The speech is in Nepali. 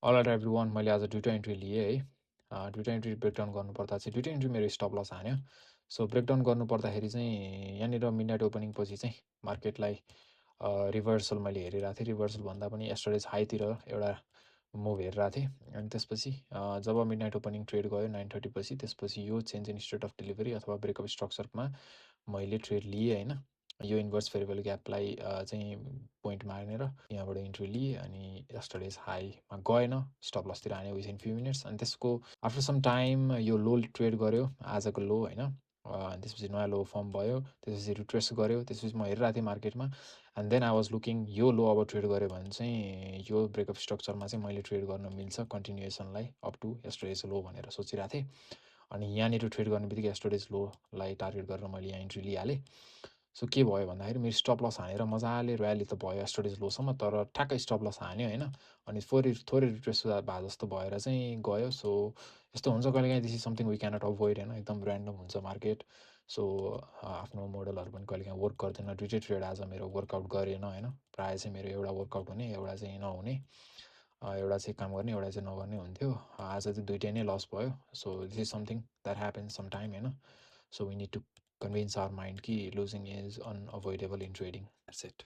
अलराइट एभ्रिवान, मैले आज दुईवटा इन्ट्री लिएँ है। दुईवटा इन्ट्री ब्रेकडाउन गर्नुपर्दा चाहिँ दुईवटा इन्ट्री मेरो स्टप लस हान्यो। सो ब्रेकडाउन गर्नुपर्दाखेरि चाहिँ यहाँनिर मिडनाइट ओपनिङ पछि चाहिँ मार्केटलाई रिभर्सल मैले हेरिरहेको थिएँ। रिभर्सल भन्दा पनि यस्टरडेज हाईतिर एउटा मुभ हेरिरहेको थिएँ। अनि त्यसपछि जब मिडनाइट ओपनिङ ट्रेड गयो 9:30 पछि, त्यसपछि यो change in state of delivery अथवा ब्रेकअप स्ट्रक्चरमा मैले ट्रेड लिएँ होइन। यो इन्भर्स भेरिएबल ग्यापलाई चाहिँ पोइन्ट मानेर यहाँबाट इन्ट्री लिएँ अनि यस्टरडेज हाईमा गएन, स्टप लसतिर हान्यो विदिन फ्यु मिनट्स। अनि त्यसको आफ्टर सम टाइम यो लो ट्रेड गऱ्यो, आजको लो होइन। अनि त्यसपछि नयाँ लो फर्म भयो, त्यसपछि रिट्रेस गऱ्यो। त्यसपछि म हेरिरहेको थिएँ मार्केटमा and then I was looking यो लो अब ट्रेड गऱ्यो भने चाहिँ यो ब्रेकअप स्ट्रक्चरमा चाहिँ मैले ट्रेड गर्न मिल्छ कन्टिन्युएसनलाई अप टु यस्टरडेज लो भनेर सोचिरहेको थिएँ। अनि यहाँनिर ट्रेड गर्ने बित्तिकै यस्टरडेज लोलाई टार्गेट गरेर मैले यहाँ इन्ट्री लिइहालेँ। सो के भयो भन्दाखेरि मेरो स्टप लस हानेर मजाले र्याली त भयो यस्टरडेज लोसम्म, तर ठ्याक्कै स्टप लस हान्यो होइन। अनि थोरै रिट्रेस भए जस्तो भएर चाहिँ गयो। सो यस्तो हुन्छ कहिलेकाहीँ, this is something we cannot avoid होइन, एकदम ऱ्यान्डम हुन्छ मार्केट। सो आफ्नो मोडलहरू पनि कहिलेकाहीँ वर्क गर्दैन। दुइटै ट्रेड आज मेरो वर्कआउट गरेन होइन। प्रायः चाहिँ मेरो एउटा वर्कआउट हुने, एउटा चाहिँ नहुने, एउटा चाहिँ काम गर्ने, एउटा चाहिँ नगर्ने हुन्थ्यो। आज चाहिँ दुइटै नै लस भयो। So this is something that happens some time होइन। So we need to convince our mind कि losing is unavoidable in trading. That's it.